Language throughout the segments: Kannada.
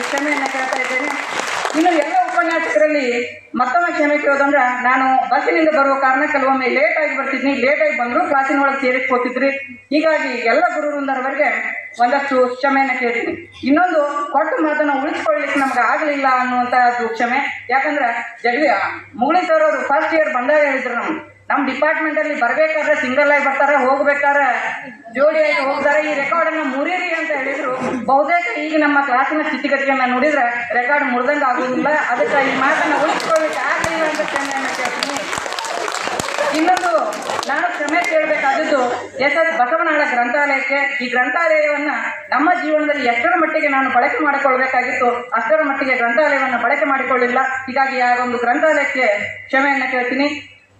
ಕ್ಷಮೆಯನ್ನು ಕೇಳ್ತಾ ಇದ್ದೇನೆ. ಇನ್ನು ಎಲ್ಲ ಉಪನ್ಯಾಸಕರಲ್ಲಿ ಮತ್ತೊಮ್ಮೆ ಕ್ಷಮೆ ಕೇಳೋದಂದ್ರೆ, ನಾನು ಬಸ್ಸಿನಿಂದ ಬರುವ ಕಾರಣ ಕೆಲವೊಮ್ಮೆ ಲೇಟಾಗಿ ಬರ್ತಿದ್ನಿ. ಲೇಟಾಗಿ ಬಂದರೂ ಕ್ಲಾಸಿನ ಒಳಗೆ ಸೇರಿಸ್ಕೋತಿದ್ರಿ. ಹೀಗಾಗಿ ಎಲ್ಲ ಗುರುವೃಂದರವರೆಗೆ ಒಂದಷ್ಟು ಕ್ಷಮೆಯನ್ನು ಕೇಳ್ತೀನಿ. ಇನ್ನೊಂದು, ಕೊಟ್ಟ ಮಾತನ್ನು ಉಳಿಸ್ಕೊಳ್ಳಿಕ್ಕೆ ನಮ್ಗೆ ಆಗಲಿಲ್ಲ ಅನ್ನುವಂಥದ್ದು ಕ್ಷಮೆ. ಯಾಕಂದ್ರೆ ಮುಗುಳಿ ಸರ್ ಅವರು ಫಸ್ಟ್ ಇಯರ್ ಬಂದಾಗ ಹೇಳಿದ್ರು, ನಮ್ಮ ಡಿಪಾರ್ಟ್ಮೆಂಟಲ್ಲಿ ಬರಬೇಕಾದ್ರೆ ಸಿಂಗಲ್ ಆಗಿ ಬರ್ತಾರೆ, ಹೋಗ್ಬೇಕಾದ್ರೆ ಜೋಡಿಯಾಗಿ ಹೋಗ್ತಾರೆ, ಈ ರೆಕಾರ್ಡನ್ನು ಮುರಿರಿ ಅಂತ ಹೇಳಿದ್ರು. ಬಹುತೇಕ ಈಗ ನಮ್ಮ ಕ್ಲಾಸಿನ ಸ್ಥಿತಿಗತಿಯನ್ನು ನೋಡಿದ್ರೆ ರೆಕಾರ್ಡ್ ಮುರಿದಂಗೆ ಆಗೋದಿಲ್ಲ. ಅದಕ್ಕೆ ಈ ಮಾತನ್ನು ಉಳಿಸ್ಕೊಳ್ಳಿಕ್ಕೆ ಆಗಲಿಲ್ಲ ಅಂತ ಕ್ಷಮೆಯನ್ನು ಕೇಳ್ತೀನಿ. ಇನ್ನೊಂದು, ನಾನು ಕ್ಷಮೆ ಕೇಳಬೇಕಾದದ್ದು ಎಸ್ ಬಸವನಾಳ ಗ್ರಂಥಾಲಯಕ್ಕೆ. ಈ ಗ್ರಂಥಾಲಯವನ್ನು ನಮ್ಮ ಜೀವನದಲ್ಲಿ ಎಷ್ಟರ ಮಟ್ಟಿಗೆ ನಾನು ಬಳಕೆ ಮಾಡಿಕೊಳ್ಬೇಕಾಗಿತ್ತು ಅಷ್ಟರ ಮಟ್ಟಿಗೆ ಗ್ರಂಥಾಲಯವನ್ನು ಬಳಕೆ ಮಾಡಿಕೊಳ್ಳಿಲ್ಲ. ಹೀಗಾಗಿ ಆ ಒಂದು ಗ್ರಂಥಾಲಯಕ್ಕೆ ಕ್ಷಮೆಯನ್ನು ಕೇಳ್ತೀನಿ.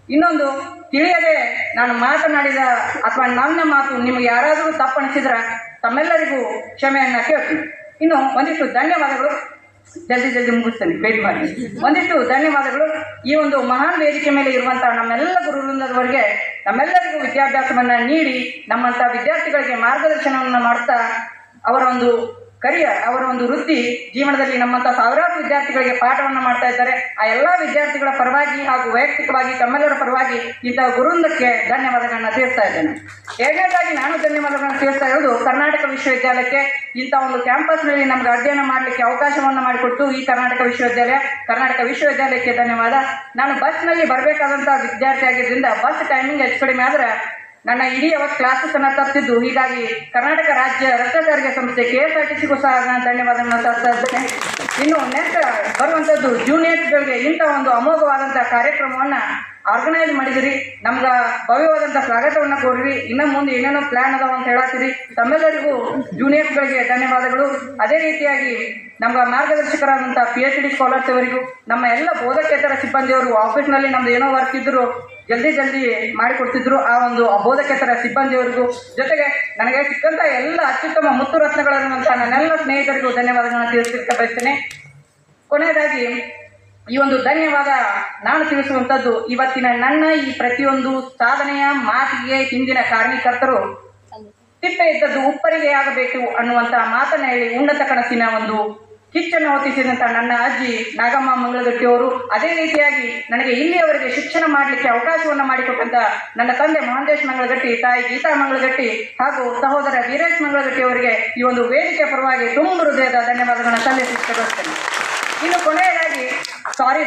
ಇನ್ನೊಂದು, ತಿಳಿಯದೆ ನಾನು ಮಾತನಾಡಿದ ಅಥವಾ ನನ್ನ ಮಾತು ನಿಮಗೆ ಯಾರಾದರೂ ತಪ್ಪಣಿಸಿದ್ರೆ ತಮ್ಮೆಲ್ಲರಿಗೂ ಕ್ಷಮೆಯನ್ನು ಕೇಳ್ತೀನಿ. ಇನ್ನು ಒಂದಿಷ್ಟು ಧನ್ಯವಾದಗಳು, ಜಲ್ದಿ ಮುಗಿಸ್ತೇನೆ, ಭೇಟಿ ಮಾಡಿ. ಒಂದಿಷ್ಟು ಧನ್ಯವಾದಗಳು. ಈ ಒಂದು ಮಹಾನ್ ವೇದಿಕೆ ಮೇಲೆ ಇರುವಂಥ ನಮ್ಮೆಲ್ಲ ಗುರುವೃಂದದವರೆಗೆ ನಮ್ಮೆಲ್ಲರಿಗೂ ವಿದ್ಯಾಭ್ಯಾಸವನ್ನು ನೀಡಿ ನಮ್ಮಂಥ ವಿದ್ಯಾರ್ಥಿಗಳಿಗೆ ಮಾರ್ಗದರ್ಶನವನ್ನು ಮಾಡ್ತಾ ಅವರ ಒಂದು ಕರಿಯರ್, ಅವರ ಒಂದು ವೃತ್ತಿ ಜೀವನದಲ್ಲಿ ನಮ್ಮಂಥ ಸಾವಿರಾರು ವಿದ್ಯಾರ್ಥಿಗಳಿಗೆ ಪಾಠವನ್ನು ಮಾಡ್ತಾ ಇದ್ದಾರೆ. ಆ ಎಲ್ಲ ವಿದ್ಯಾರ್ಥಿಗಳ ಪರವಾಗಿ ಹಾಗೂ ವೈಯಕ್ತಿಕವಾಗಿ ತಮ್ಮೆಲ್ಲರ ಪರವಾಗಿ ಇಂಥ ಗುರುವೃಂದಕ್ಕೆ ಧನ್ಯವಾದಗಳನ್ನು ತಿಳಿಸ್ತಾ ಇದ್ದೇನೆ. ಎರಡನೇದಾಗಿ ನಾನು ಧನ್ಯವಾದಗಳನ್ನು ತಿಳಿಸ್ತಾ ಇರೋದು ಕರ್ನಾಟಕ ವಿಶ್ವವಿದ್ಯಾಲಯಕ್ಕೆ. ಇಂಥ ಒಂದು ಕ್ಯಾಂಪಸ್ನಲ್ಲಿ ನಮ್ಗೆ ಅಧ್ಯಯನ ಮಾಡಲಿಕ್ಕೆ ಅವಕಾಶವನ್ನು ಮಾಡಿಕೊಟ್ಟು ಈ ಕರ್ನಾಟಕ ವಿಶ್ವವಿದ್ಯಾಲಯಕ್ಕೆ ಧನ್ಯವಾದ. ನಾನು ಬಸ್ನಲ್ಲಿ ಬರಬೇಕಾದಂಥ ವಿದ್ಯಾರ್ಥಿ ಆಗಿದ್ದರಿಂದ ಬಸ್ ಟೈಮಿಂಗ್ ಹೆಚ್ಚು ಕಡಿಮೆ ಆದರೆ ನನ್ನ ಇಡೀ ಅವತ್ತು ಕ್ಲಾಸಸ್ಸನ್ನು ತಪ್ಪಿದ್ದು. ಹೀಗಾಗಿ ಕರ್ನಾಟಕ ರಾಜ್ಯ ರಸ್ತೆ ಸಾರಿಗೆ ಸಂಸ್ಥೆ KSRTCಗೂ ಸಹ ನಾನು ಧನ್ಯವಾದವನ್ನು ತರ್ತಾ ಇದ್ದೇನೆ. ಇನ್ನು ನೆಕ್ಸ್ಟ್ ಬರುವಂಥದ್ದು ಜೂನಿಯರ್ಸ್ಗಳಿಗೆ ಇಂಥ ಒಂದು ಅಮೋಘವಾದಂಥ ಕಾರ್ಯಕ್ರಮವನ್ನು ಆರ್ಗನೈಸ್ ಮಾಡಿದಿರಿ. ನಮ್ಗೆ ಭವ್ಯವಾದಂಥ ಸ್ವಾಗತವನ್ನು ಕೋರಿರಿ. ಇನ್ನು ಮುಂದೆ ಏನೇನೋ ಪ್ಲ್ಯಾನ್ ಅದಾವ ಅಂತ ಹೇಳತ್ತೀರಿ. ತಮ್ಮೆಲ್ಲರಿಗೂ ಜೂನಿಯರ್ಸ್ಗಳಿಗೆ ಧನ್ಯವಾದಗಳು. ಅದೇ ರೀತಿಯಾಗಿ ನಮ್ಗೆ ಮಾರ್ಗದರ್ಶಕರಾದಂಥ PhD ಸ್ಕಾಲರ್ಸ್ ಅವರಿಗೂ, ನಮ್ಮ ಎಲ್ಲ ಬೋಧಕೇತರ ಸಿಬ್ಬಂದಿಯವರು ಆಫೀಸ್ನಲ್ಲಿ ನಮ್ದು ಏನೋ ವರ್ಕ್ ಇದ್ದರೂ ಜಲ್ದಿ ಮಾಡಿಕೊಡ್ತಿದ್ರು. ಆ ಒಂದು ಬೋಧಕೇತರ ಸಿಬ್ಬಂದಿಯವರಿಗೂ, ಜೊತೆಗೆ ನನಗೆ ಸಿಕ್ಕಂಥ ಎಲ್ಲ ಅತ್ಯುತ್ತಮ ಮುತ್ತು ರತ್ನಗಳಿರುವಂಥ ನನ್ನೆಲ್ಲ ಸ್ನೇಹಿತರಿಗೂ ಧನ್ಯವಾದಗಳನ್ನು ತಿಳಿಸಲಿಕ್ಕೆ ಬಯಸ್ತೇನೆ. ಕೊನೆಯದಾಗಿ ಈ ಒಂದು ಧನ್ಯವಾದ ನಾನು ತಿಳಿಸುವಂಥದ್ದು, ಇವತ್ತಿನ ನನ್ನ ಈ ಪ್ರತಿಯೊಂದು ಸಾಧನೆಯ ಮಾತಿಗೆ ಹಿಂದಿನ ಕಾರಣೀಕರ್ತರು ತಿಪ್ಪೆ ಇದ್ದದ್ದು ಉಪ್ಪರಿಗೆ ಆಗಬೇಕು ಅನ್ನುವಂಥ ಮಾತನ್ನು ಹೇಳಿ ಉನ್ನತ ಕನಸಿನ ಒಂದು ಕಿಚ್ಚನ್ನು ಹೊತ್ತಿಸಿದಂಥ ನನ್ನ ಅಜ್ಜಿ ನಾಗಮ್ಮ ಮಂಗಳಗಟ್ಟಿಯವರು, ಅದೇ ರೀತಿಯಾಗಿ ನನಗೆ ಇಲ್ಲಿಯವರೆಗೆ ಶಿಕ್ಷಣ ಮಾಡಲಿಕ್ಕೆ ಅವಕಾಶವನ್ನು ಮಾಡಿಕೊಟ್ಟಂಥ ನನ್ನ ತಂದೆ ಮಹಾಂತೇಶ್ ಮಂಗಳಗಟ್ಟಿ, ತಾಯಿ ಗೀತಾ ಮಂಗಳಗಟ್ಟಿ ಹಾಗೂ ಸಹೋದರ ವೀರೇಶ್ ಮಂಗಳಗಟ್ಟಿ ಅವರಿಗೆ ಈ ಒಂದು ವೇದಿಕೆ ಪರವಾಗಿ ತುಂಬ ಹೃದಯದ ಧನ್ಯವಾದಗಳನ್ನು ಸಲ್ಲಿಸುತ್ತೇನೆ. ಇನ್ನು ಕೊನೆಯದಾಗಿ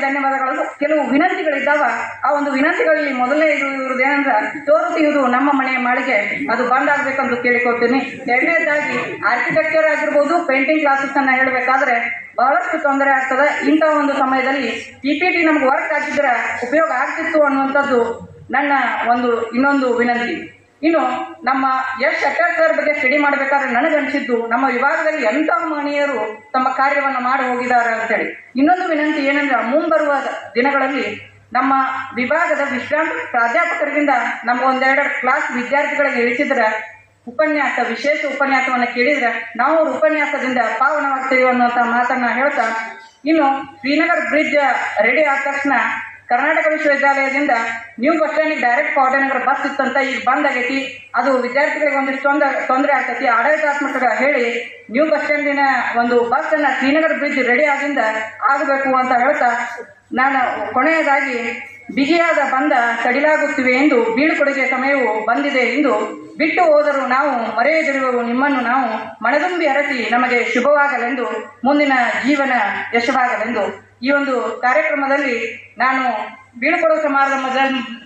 ಧನ್ಯವಾದಗಳು. ಕೆಲವು ವಿನಂತಿಗಳಿದ್ದಾವ. ಆ ಒಂದು ವಿನಂತಿಗಳಲ್ಲಿ ಮೊದಲನೇ ಇರುವುದು ಏನಂದ್ರೆ, ತೋರುತ್ತಿರುವುದು ನಮ್ಮ ಮನೆಯ ಮಾಳಿಗೆ, ಅದು ಬಂದಾಗಬೇಕಂತ ಕೇಳಿಕೊಳ್ತೀನಿ. ಎರಡನೇದಾಗಿ ಆರ್ಕಿಟೆಕ್ಚರ್ ಆಗಿರ್ಬೋದು, ಪೇಂಟಿಂಗ್ ಕ್ಲಾಸಸ್ಸನ್ನು ಹೇಳಬೇಕಾದ್ರೆ ಬಹಳಷ್ಟು ತೊಂದರೆ ಆಗ್ತದೆ. ಇಂಥ ಒಂದು ಸಮಯದಲ್ಲಿ PPT ನಮ್ಗೆ ವರ್ಕ್ ಆಗಿದ್ರೆ ಉಪಯೋಗ ಆಗ್ತಿತ್ತು ಅನ್ನುವಂಥದ್ದು ನನ್ನ ಇನ್ನೊಂದು ವಿನಂತಿ. ಇನ್ನು ನಮ್ಮ ಶೆಟ್ಟರ್ ಸರ್ ಬಗ್ಗೆ ಸ್ಟಡಿ ಮಾಡಬೇಕಾದ್ರೆ ನನಗನ್ಸಿದ್ದು, ನಮ್ಮ ವಿಭಾಗದಲ್ಲಿ ಎಂಥ ಮಹನೀಯರು ತಮ್ಮ ಕಾರ್ಯವನ್ನು ಮಾಡಿ ಹೋಗಿದ್ದಾರೆ ಅಂತೇಳಿ. ಇನ್ನೊಂದು ವಿನಂತಿ ಏನಂದ್ರೆ, ಮುಂಬರುವ ದಿನಗಳಲ್ಲಿ ನಮ್ಮ ವಿಭಾಗದ ವಿಶ್ರಾಂತ ಪ್ರಾಧ್ಯಾಪಕರಿಂದ ನಮಗೊಂದೆರಡು ಕ್ಲಾಸ್ ವಿದ್ಯಾರ್ಥಿಗಳಿಗೆ ಇಳಿಸಿದ್ರೆ ವಿಶೇಷ ಉಪನ್ಯಾಸವನ್ನು ಕೇಳಿದರೆ ನಾವು ಉಪನ್ಯಾಸದಿಂದ ಪಾವನವಾಗ್ತೀವಿ ಅನ್ನುವಂಥ ಮಾತನ್ನು ಹೇಳ್ತಾ, ಇನ್ನು ಶ್ರೀನಗರ್ ಬ್ರಿಡ್ಜ್ ರೆಡಿ ಆದ ತಕ್ಷಣ ಕರ್ನಾಟಕ ವಿಶ್ವವಿದ್ಯಾಲಯದಿಂದ ನ್ಯೂ ಬಸ್ ಸ್ಟ್ಯಾಂಡಿಗೆ ಡೈರೆಕ್ಟ್ ಕೋಟೆನಗರ ಬಸ್ ಇತ್ತಂತ, ಈಗ ಬಂದಾಗೈತಿ. ಅದು ವಿದ್ಯಾರ್ಥಿಗಳಿಗೆ ಒಂದಿಷ್ಟು ತೊಂದರೆ ಆಗ್ತೈತಿ. ಆಡಳಿತಾತ್ಮಕ ಹೇಳಿ ನ್ಯೂ ಬಸ್ ಸ್ಟ್ಯಾಂಡಿನ ಒಂದು ಬಸ್ಸನ್ನು ಶ್ರೀನಗರ್ ಬ್ರಿಡ್ಜ್ ರೆಡಿ ಆಗಬೇಕು ಅಂತ ಹೇಳ್ತಾ, ನಾನು ಕೊನೆಯದಾಗಿ ಬಿಗಿಯಾದ ಬಂದ ಕಡಿಲಾಗುತ್ತಿವೆ ಎಂದು ಬೀಳ್ಕೊಡುಗೆ ಸಮಯವು ಬಂದಿದೆ ಎಂದು ಬಿಟ್ಟು ಹೋದರೂ ನಾವು ಮರೆಯದಿರುವವು ನಿಮ್ಮನ್ನು ನಾವು ಮನದುಂಬಿ ಅರಸಿ ನಮಗೆ ಶುಭವಾಗಲೆಂದು, ಮುಂದಿನ ಜೀವನ ಯಶವಾಗಲೆಂದು. ಈ ಒಂದು ಕಾರ್ಯಕ್ರಮದಲ್ಲಿ ನಾನು ಬೀಳ್ಕೊಡುವ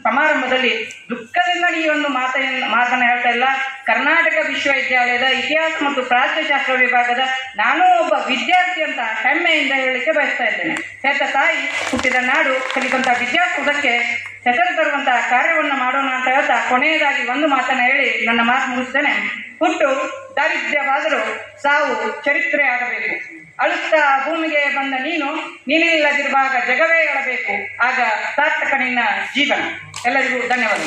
ಸಮಾರಂಭದಲ್ಲಿ ದುಃಖದಿಂದ ಈ ಒಂದು ಮಾತನ್ನು ಹೇಳ್ತಾ ಇಲ್ಲ. ಕರ್ನಾಟಕ ವಿಶ್ವವಿದ್ಯಾಲಯದ ಇತಿಹಾಸ ಮತ್ತು ಪ್ರಾಚ್ಯಶಾಸ್ತ್ರ ವಿಭಾಗದ ನಾನು ಒಬ್ಬ ವಿದ್ಯಾರ್ಥಿ ಅಂತ ಹೆಮ್ಮೆಯಿಂದ ಹೇಳಲಿಕ್ಕೆ ಬಯಸ್ತಾ ಇದ್ದೇನೆ. ಹೆತ್ತ ತಾಯಿ, ಹುಟ್ಟಿದ ನಾಡು, ಕಲಿತಂಥ ವಿದ್ಯಾರ್ಥಿಗೆ ಹೆಸರು ತರುವಂಥ ಕಾರ್ಯವನ್ನು ಮಾಡೋಣ ಅಂತ ಹೇಳ್ತಾ ಕೊನೆಯದಾಗಿ ಒಂದು ಮಾತನ್ನು ಹೇಳಿ ನನ್ನ ಮಾತು ಮುಗಿಸ್ತೇನೆ. ಹುಟ್ಟು ದಾರಿದ್ರ್ಯವಾದರೂ ಸಾವು ಚರಿತ್ರೆ ಆಗಬೇಕು. ಅಳುತ್ತಾ ಭೂಮಿಗೆ ಬಂದ ನೀನಿಲ್ಲದಿರುವಾಗ ಜಗವೇ ಅಳಬೇಕು, ಆಗ ಸಾರ್ಥಕ ನಿನ್ನ ಜೀವನ. ಎಲ್ಲರಿಗೂ ಧನ್ಯವಾದ.